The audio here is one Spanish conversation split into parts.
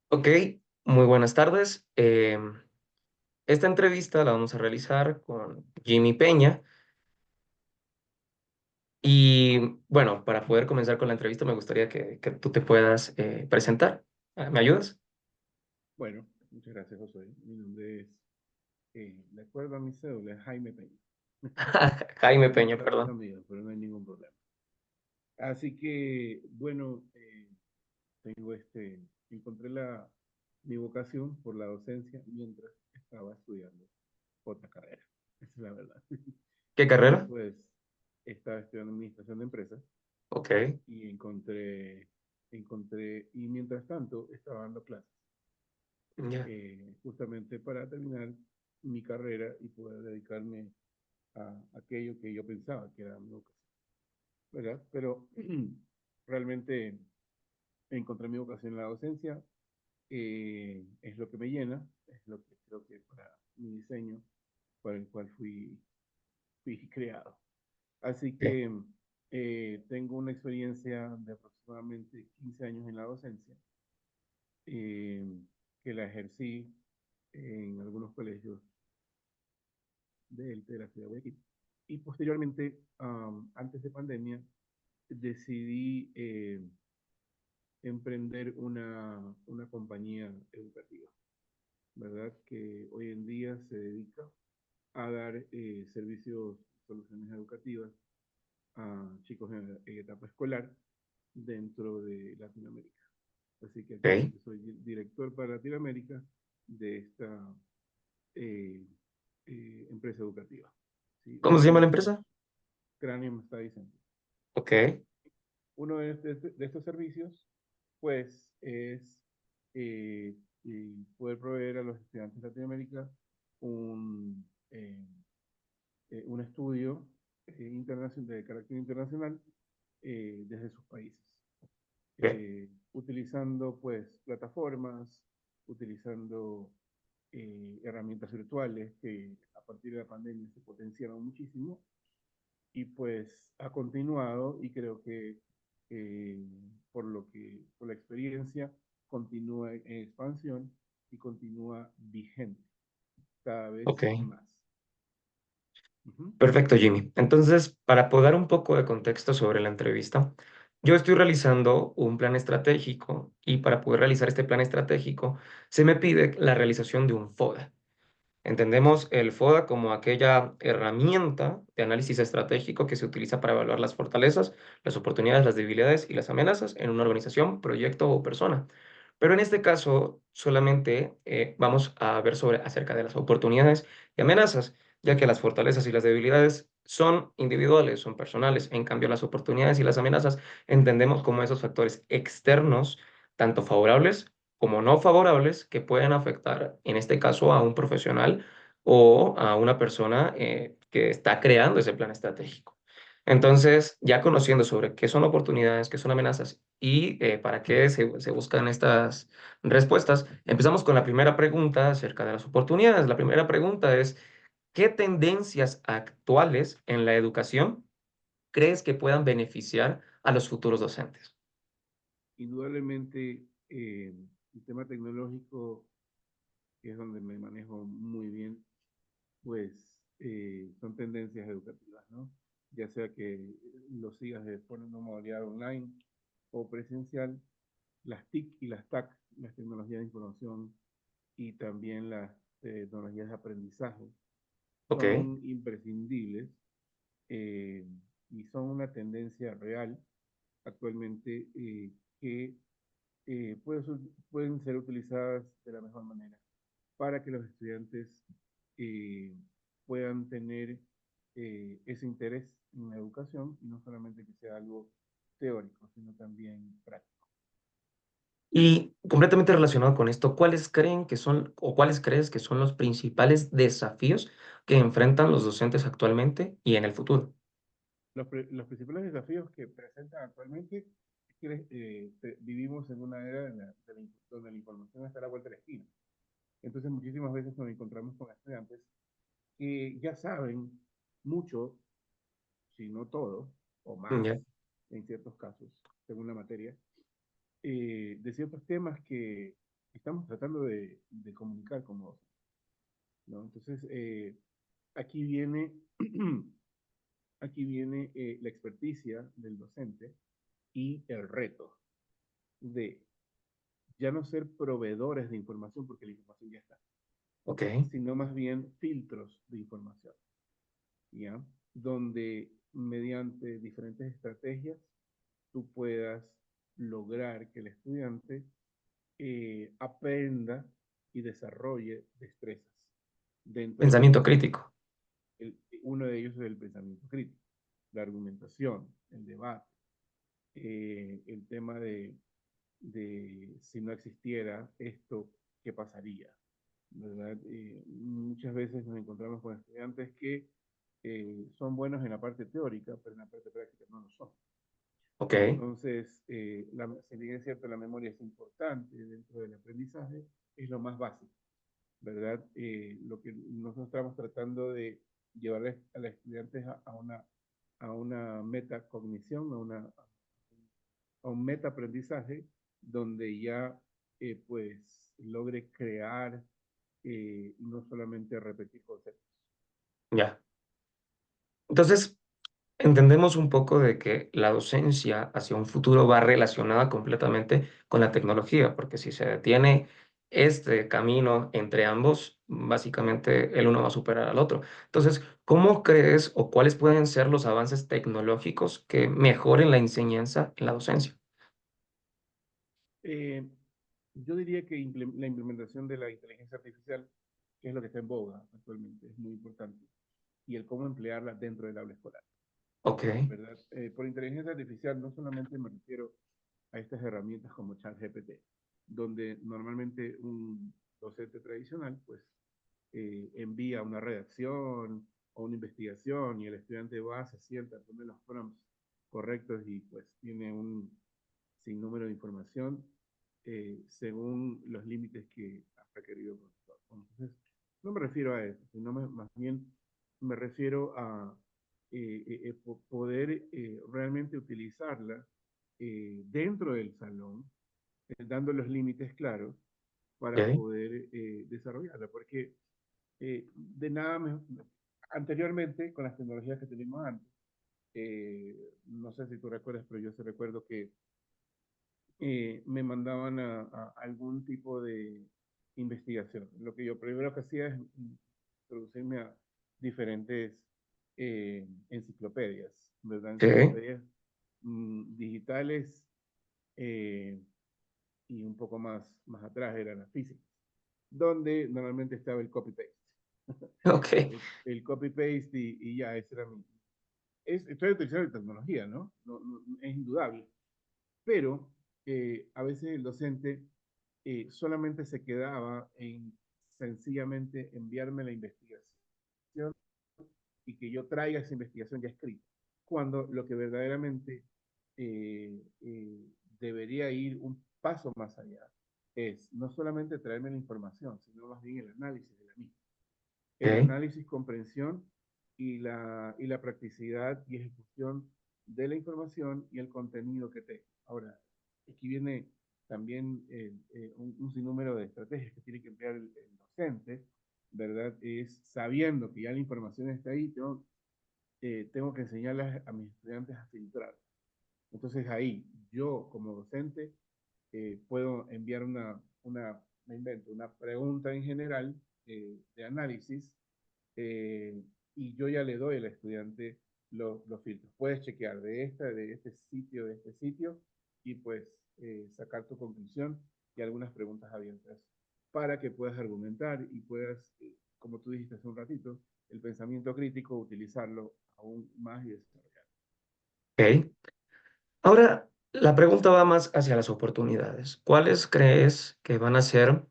Ok, muy buenas tardes. Esta entrevista la vamos a realizar con Jimmy Peña. Y bueno, para poder comenzar con la entrevista, me gustaría que tú te puedas presentar. ¿Me ayudas? Bueno, muchas gracias, José. Mi nombre es, de acuerdo a mi cédula, es Jaime Peña. Jaime Muchos Peña, perdón. amigos, pero no hay ningún problema. Así que, bueno, tengo encontré mi vocación por la docencia mientras estaba estudiando otra carrera. Esa es la verdad. ¿Qué Y carrera? pues estaba estudiando administración de empresas Ok, y y mientras tanto estaba dando clases. ya. Justamente para terminar mi carrera y poder dedicarme a aquello que yo pensaba que era mi vocación, ¿verdad? Pero realmente encontré mi vocación en la docencia, es lo que me llena, es lo que creo que para mi diseño, para el cual fui creado. Así Ok. que tengo una experiencia de aproximadamente 15 años en la docencia, eh, que la ejercí en algunos colegios de la ciudad de Guayaquil. Y posteriormente, antes de pandemia, decidí emprender una compañía educativa, ¿verdad? Que hoy en día se dedica a dar servicios, soluciones educativas a chicos en etapa escolar dentro de Latinoamérica. Así que Ok. actualmente soy director para Latinoamérica de esta eh, empresa educativa. ¿Sí? ¿Cómo Una se llama la organización empresa? Cranium Study Center. Ok, Uno de estos servicios, pues, es poder proveer a los estudiantes de Latinoamérica un, eh, un estudio de carácter internacional desde sus países, ok. utilizando, pues, plataformas, utilizando herramientas virtuales que a partir de la pandemia se potenciaron muchísimo y pues ha continuado y creo que eh, por la experiencia continúa en expansión y continúa vigente cada vez Ok. más. Ujú. Perfecto, Jimmy. Entonces, para poder dar un poco de contexto sobre la entrevista, yo estoy realizando un plan estratégico y para poder realizar este plan estratégico se me pide la realización de un FODA. Entendemos el FODA como aquella herramienta de análisis estratégico que se utiliza para evaluar las fortalezas, las oportunidades, las debilidades y las amenazas en una organización, proyecto o persona. Pero en este caso, solamente vamos a ver sobre acerca de las oportunidades y amenazas, ya que las fortalezas y las debilidades son individuales, son personales. En cambio, las oportunidades y las amenazas entendemos como esos factores externos, tanto favorables como no favorables, que pueden afectar, en este caso, a un profesional o a una persona que está creando ese plan estratégico. Entonces, ya conociendo sobre qué son oportunidades, qué son amenazas y para qué se buscan estas respuestas, empezamos con la primera pregunta acerca de las oportunidades. La primera pregunta es, ¿qué tendencias actuales en la educación crees que puedan beneficiar a los futuros docentes? Indudablemente, el tema tecnológico, que es donde me manejo muy bien, pues son tendencias educativas, ¿no? Ya sea que lo sigas de forma de modalidad online o presencial, las TIC y las TAC, las tecnologías de información y también las tecnologías de aprendizaje, Ok. son imprescindibles eh, y son una tendencia real actualmente que pueden ser utilizadas de la mejor manera para que los estudiantes eh, puedan tener ese interés en la educación y no solamente que sea algo teórico, sino también práctico. Y completamente relacionado con esto, ¿cuáles creen que son o cuáles crees que son los principales desafíos que enfrentan los docentes actualmente y en el futuro? Los principales desafíos que presentan actualmente es que vivimos en una era donde la información está a la vuelta de la esquina. Entonces, muchísimas veces nos encontramos con estudiantes que ya saben mucho, si no todo, o más, Ya. en ciertos casos, según la materia, de ciertos temas estamos tratando de comunicar con vos, ¿no? Entonces, aquí viene, aquí viene la experticia del docente y el reto de ya no ser proveedores de información, porque la información ya está, Ok, sino más bien filtros de información, ¿ya? Donde mediante diferentes estrategias tú puedas lograr que el estudiante aprenda y desarrolle destrezas dentro de pensamiento esto. crítico. Uno de ellos es el pensamiento crítico, la argumentación, el debate, el tema de si no existiera esto, ¿qué pasaría? ¿Verdad? Muchas veces nos encontramos con estudiantes que son buenos en la parte teórica, pero en la parte práctica no lo son. Ok, Entonces, si bien es cierto, la memoria es importante dentro del aprendizaje, es lo más básico, ¿verdad? Lo que nosotros estamos tratando de llevarles a los estudiantes a una metacognición, a un metaaprendizaje donde ya pues logre crear y no solamente repetir conceptos. ya. Entonces, entendemos un poco de que la docencia hacia un futuro va relacionada completamente con la tecnología, porque si se detiene este camino entre ambos, básicamente el uno va a superar al otro. Entonces, ¿cómo crees o cuáles pueden ser los avances tecnológicos que mejoren la enseñanza en la docencia? Eh, yo diría que la implementación de la inteligencia artificial, que es lo que está en boga actualmente, es muy importante, y el cómo emplearla dentro del aula escolar, Ok, ¿verdad? Por inteligencia artificial no solamente me refiero a estas herramientas como ChatGPT, donde normalmente un docente tradicional pues envía una redacción o una investigación y el estudiante va, se sienta, pone los prompts correctos y pues tiene un sinnúmero de información según los límites que ha requerido el profesor. Entonces, no me refiero a eso, sino más bien me refiero a poder realmente utilizarla dentro del salón, dando los límites claros para ok, poder desarrollarla, porque de nada me, anteriormente, con las tecnologías que teníamos antes, no sé si tú recuerdas, pero yo sí recuerdo que me mandaban a algún tipo de investigación. Lo que yo primero que hacía es introducirme a diferentes enciclopedias, ¿verdad? ok, Enciclopedias digitales eh, y un poco más atrás eran las físicas, donde normalmente estaba el copy-paste. ok, El copy-paste y ya, ese era mi... estoy utilizando tecnología, ¿no? Es indudable, pero a veces el docente solamente se quedaba en sencillamente enviarme la investigación y que yo traiga esa investigación ya escrita, cuando lo que verdaderamente debería ir un paso más allá es no solamente traerme la información, sino más bien el análisis de la misma. El ok, análisis, comprensión y la practicidad y ejecución de la información y el contenido que tengo. Ahora, aquí viene también un sinnúmero de estrategias que tiene que emplear el docente, ¿verdad? Es sabiendo que ya la información está ahí, tengo que enseñarles a mis estudiantes a filtrar. Entonces ahí, yo como docente, puedo enviar me invento, una pregunta en general de análisis y yo ya le doy al estudiante los filtros. Puedes chequear de este sitio, y pues sacar tu conclusión y algunas preguntas abiertas para que puedas argumentar y puedas, como tú dijiste hace un ratito, el pensamiento crítico, utilizarlo aún más y desarrollarlo. ok. Ahora, la pregunta va más hacia las oportunidades. ¿Cuáles crees que van a ser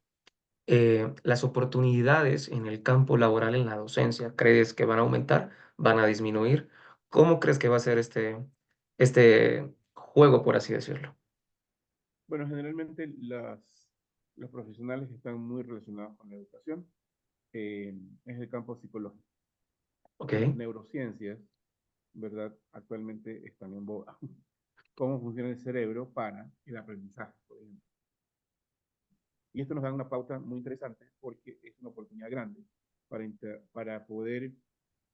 las oportunidades en el campo laboral en la docencia? ¿Crees que van a aumentar? ¿Van a disminuir? ¿Cómo crees que va a ser este juego, por así decirlo? Bueno, generalmente los profesionales que están muy relacionados con la educación es el campo psicológico. Ok, Las neurociencias, ¿verdad? Actualmente están en boga. Cómo funciona el cerebro para el aprendizaje, por ejemplo. Y esto nos da una pauta muy interesante porque es una oportunidad grande para poder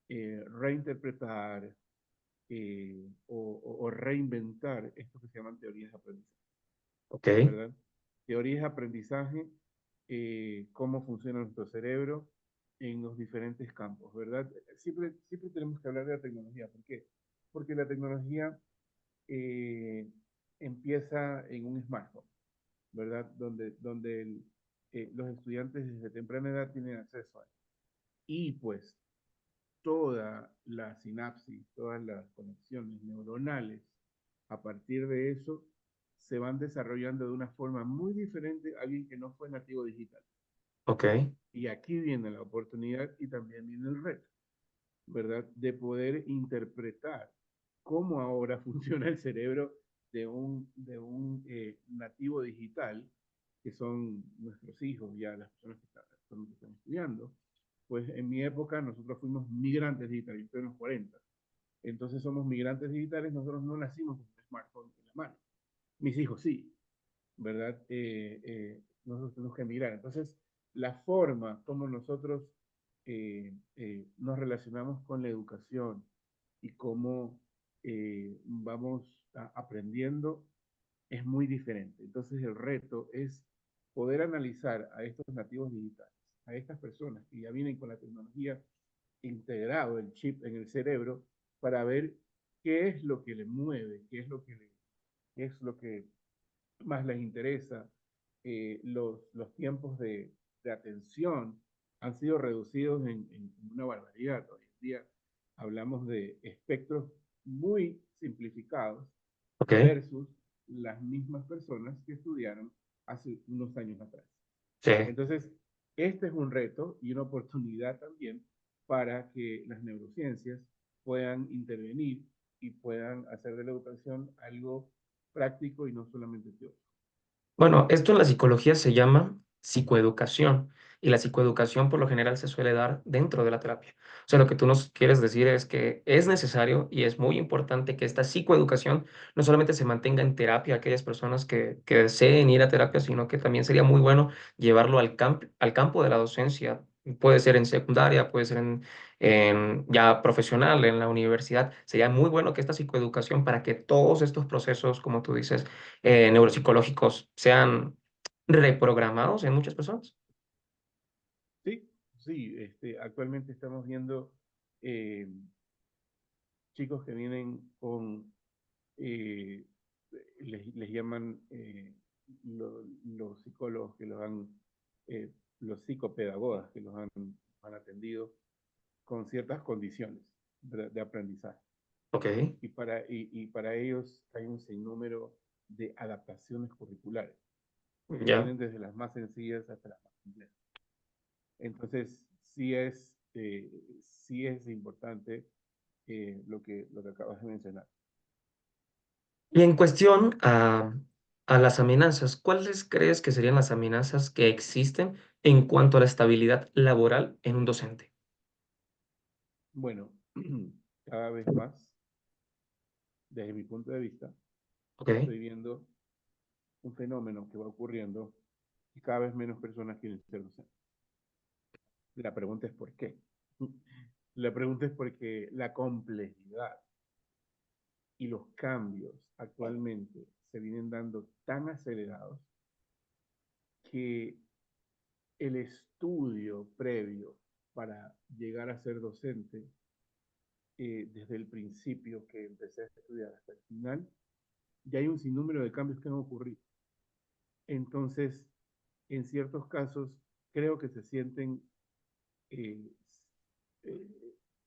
reinterpretar o reinventar esto que se llaman teorías de aprendizaje, Ok, ¿verdad? Teorías de aprendizaje, cómo funciona nuestro cerebro en los diferentes campos, ¿verdad? Siempre tenemos que hablar de la tecnología. ¿Por qué? Porque la tecnología eh, empieza en un smartphone, ¿verdad? Donde los estudiantes desde temprana edad tienen acceso a él. Y pues toda la sinapsis, todas las conexiones neuronales, a partir de eso, se van desarrollando de una forma muy diferente a alguien que no fue nativo digital. ok, Y aquí viene la oportunidad y también viene el reto, ¿verdad? De poder interpretar cómo ahora funciona el cerebro de un nativo digital, que son nuestros hijos, ya las personas que están estudiando. Pues en mi época nosotros fuimos migrantes digitales, yo estoy en los 40. Entonces somos migrantes digitales, nosotros no nacimos con un smartphone en la mano. Mis hijos sí, ¿verdad? Nosotros tenemos que migrar. Entonces, la forma como nosotros nos relacionamos con la educación y cómo vamos aprendiendo es muy diferente. Entonces, el reto es poder analizar a estos nativos digitales, a estas personas que ya vienen con la tecnología integrado, el chip en el cerebro, para ver qué es lo que le mueve, qué es lo que más les interesa. Los tiempos de atención han sido reducidos en una barbaridad. Hoy en día hablamos de espectros muy simplificados ok. versus las mismas personas que estudiaron hace unos años atrás. Sí. Entonces, este es un reto y una oportunidad también para que las neurociencias puedan intervenir y puedan hacer de la educación algo práctico y no solamente teórico. Bueno, esto en la psicología se llama psicoeducación y la psicoeducación por lo general se suele dar dentro de la terapia. O sea, lo que tú nos quieres decir es que es necesario y es muy importante que esta psicoeducación no solamente se mantenga en terapia a aquellas personas que deseen ir a terapia, sino que también sería muy bueno llevarlo al campo de la docencia. Puede ser en secundaria, puede ser en ya profesional, en la universidad. Sería muy bueno que esta psicoeducación para que todos estos procesos, como tú dices, neuropsicológicos sean reprogramados en muchas personas. Sí, sí, actualmente estamos viendo eh, chicos que vienen con, eh, les llaman los psicólogos que los han, los psicopedagogas que los han atendido con ciertas condiciones de aprendizaje. Ok, Y para ellos hay un sinnúmero de adaptaciones curriculares que ya. vienen desde las más sencillas hasta las más complejas. Entonces, sí es importante lo que acabas de mencionar. Y en cuestión a las amenazas, ¿cuáles crees que serían las amenazas que existen en cuanto a la estabilidad laboral en un docente? Bueno, cada vez más, desde mi punto de vista, Ok, estoy viendo un fenómeno que va ocurriendo y cada vez menos personas quieren ser docentes. La pregunta es ¿por qué? La pregunta es porque la complejidad y los cambios actualmente se vienen dando tan acelerados que el estudio previo para llegar a ser docente, desde el principio que empecé a estudiar hasta el final, ya hay un sinnúmero de cambios que han ocurrido. Entonces, en ciertos casos, creo que se sienten, eh, eh,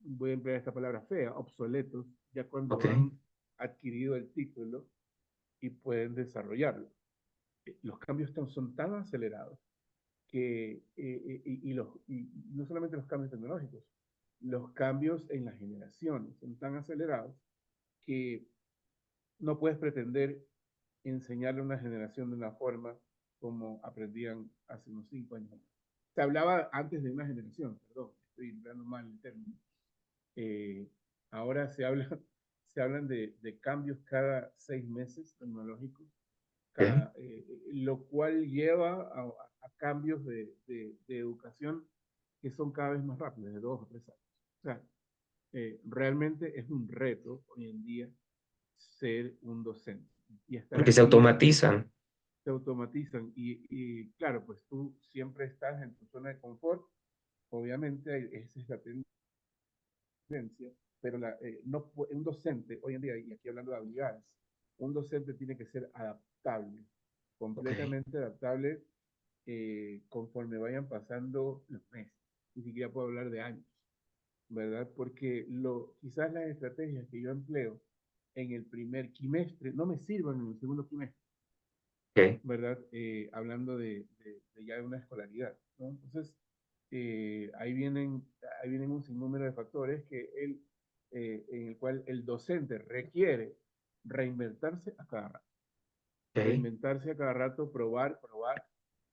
voy a emplear esta palabra fea, obsoletos, ya ok. cuando han adquirido el título y pueden desarrollarlo. Los cambios son tan acelerados y no solamente los cambios tecnológicos, los cambios en las generaciones son tan acelerados que no puedes pretender enseñarle a una generación de una forma como aprendían hace unos 5 años. Se hablaba antes de una generación, perdón, estoy empleando mal el término. Eh, Ahora se hablan de cambios cada 6 meses tecnológicos, Ok. lo cual lleva a cambios de educación que son cada vez más rápidos, de 2 o 3 años. O sea, realmente es un reto hoy en día ser un docente y estar porque se al día, automatizan. se automatizan y claro, pues tú siempre estás en tu zona de confort, obviamente esa es la tendencia, pero no, un docente hoy en día, y aquí hablando de habilidades, un docente tiene que ser adaptable, Ok, completamente adaptable conforme vayan pasando los meses. Ni siquiera puedo hablar de años, ¿verdad? Porque quizás las estrategias que yo empleo en el primer quimestre no me sirvan en el segundo quimestre, ok, ¿verdad? Hablando de ya de una escolaridad, ¿no? Entonces, ahí vienen un sinnúmero de factores en el cual el docente requiere reinventarse a cada rato. ok. Reinventarse a cada rato, probar, probar,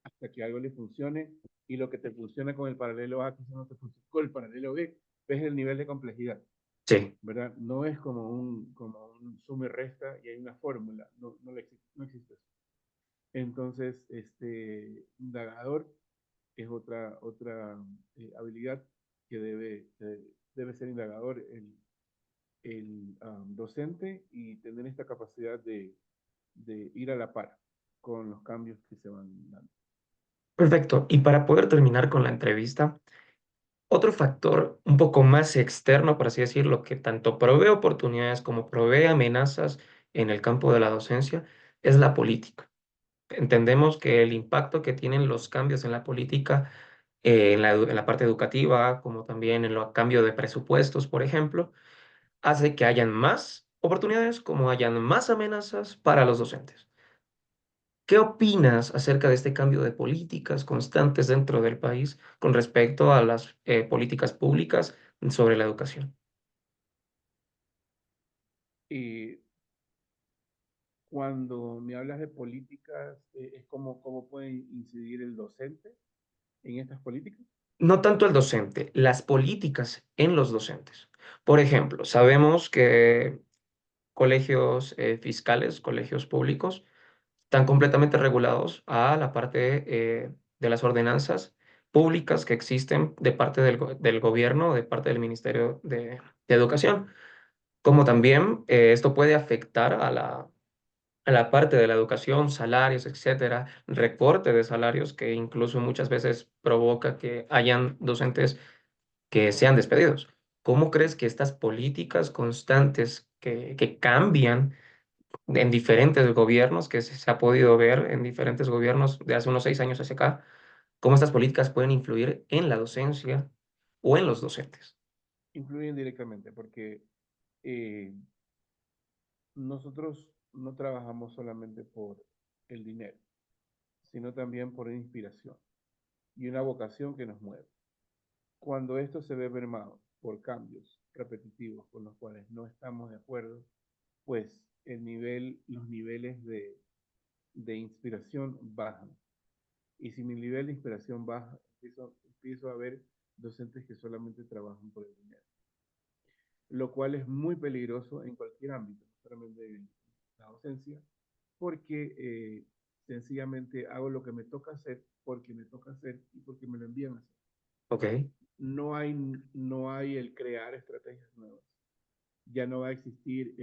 hasta que algo le funcione, y lo que te funciona con el paralelo A, quizás no te funciona con el paralelo B, ves el nivel de complejidad, Sí, ¿verdad? No es como un suma y resta y hay una fórmula, no existe eso. Entonces, indagador es otra habilidad que debe ser indagador el docente, y tener esta capacidad de ir a la par con los cambios que se van dando. perfecto. Y para poder terminar con la entrevista, otro factor un poco más externo, por así decirlo, que tanto provee oportunidades como provee amenazas en el campo de la docencia, es la política. Entendemos que el impacto que tienen los cambios en la política, en la parte educativa, como también en el cambio de presupuestos, por ejemplo, hace que hayan más oportunidades como hayan más amenazas para los docentes. ¿Qué opinas acerca de este cambio de políticas constantes dentro del país con respecto a las políticas públicas sobre la educación? Y cuando me hablas de políticas, es cómo puede incidir el docente en estas políticas. No tanto el docente, las políticas en los docentes. Por ejemplo, sabemos que colegios fiscales, colegios públicos, están completamente regulados a la parte de las ordenanzas públicas que existen de parte del gobierno, de parte del Ministerio de Educación. Como también esto puede afectar a la parte de la educación, salarios, etcétera, recorte de salarios que incluso muchas veces provoca que hayan docentes que sean despedidos. ¿Cómo crees que estas políticas constantes que cambian en diferentes gobiernos, que se ha podido ver en diferentes gobiernos de hace unos 6 años hacia acá, cómo estas políticas pueden influir en la docencia o en los docentes? Influyen directamente porque eh, nosotros no trabajamos solamente por el dinero, sino también por inspiración y una vocación que nos mueve. Cuando esto se ve mermado por cambios repetitivos con los cuales no estamos de acuerdo, pues los niveles de inspiración bajan. Y si mi nivel de inspiración baja, empiezo a ver docentes que solamente trabajan por el dinero, lo cual es muy peligroso en cualquier ámbito, no solamente en la docencia, porque sencillamente hago lo que me toca hacer porque me toca hacer y porque me lo envían a hacer. Ok, No hay el crear estrategias nuevas. Ya no va a existir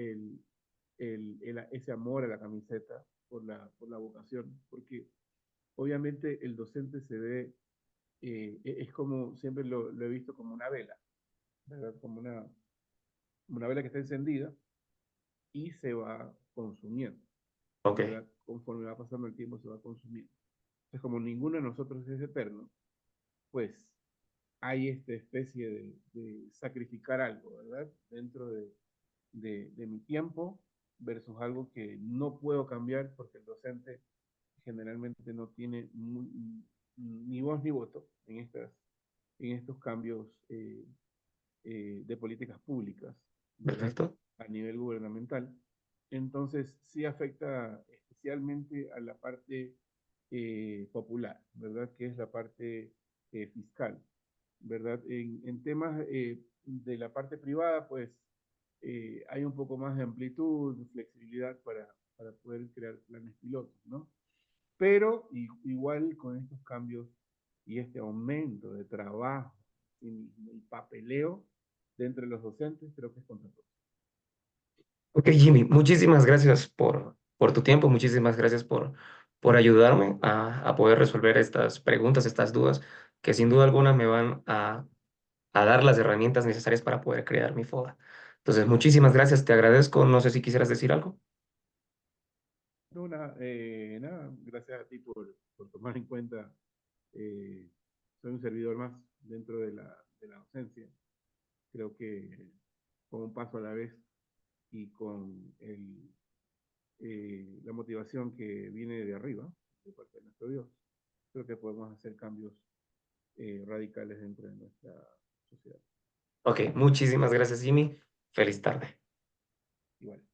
ese amor a la camiseta por la vocación, porque obviamente el docente se ve, es como, siempre lo he visto como una vela, ¿verdad? Como una vela que está encendida y se va consumiendo, ok, ¿verdad? Conforme va pasando el tiempo se va consumiendo. Entonces, como ninguno de nosotros es eterno, pues hay esta especie de sacrificar algo, ¿verdad? Dentro de mi tiempo versus algo que no puedo cambiar porque el docente generalmente no tiene ni voz ni voto en estos cambios de políticas públicas, ¿verdad? perfecto. A nivel gubernamental. Entonces, sí afecta especialmente a la parte popular, ¿verdad? Que es la parte fiscal, ¿verdad? En temas de la parte privada, pues hay un poco más de amplitud, flexibilidad para poder crear planes pilotos, ¿no? pero igual con estos cambios y este aumento de trabajo y papeleo de entre los docentes, creo que es contraproducente. Ok, Jimmy, muchísimas gracias por tu tiempo, muchísimas gracias por ayudarme a poder resolver estas preguntas, estas dudas, que sin duda alguna me van a dar las herramientas necesarias para poder crear mi FODA. Entonces, muchísimas gracias, te agradezco. No sé si quisieras decir algo. No, nada, gracias a ti por tomar en cuenta. eh, Soy un servidor más dentro de la docencia. Creo que con un paso a la vez y con la motivación que viene de arriba, de parte de nuestro Dios, creo que podemos hacer cambios radicales dentro de nuestra sociedad. Ok, muchísimas gracias, Jimmy. Feliz tarde. Igual.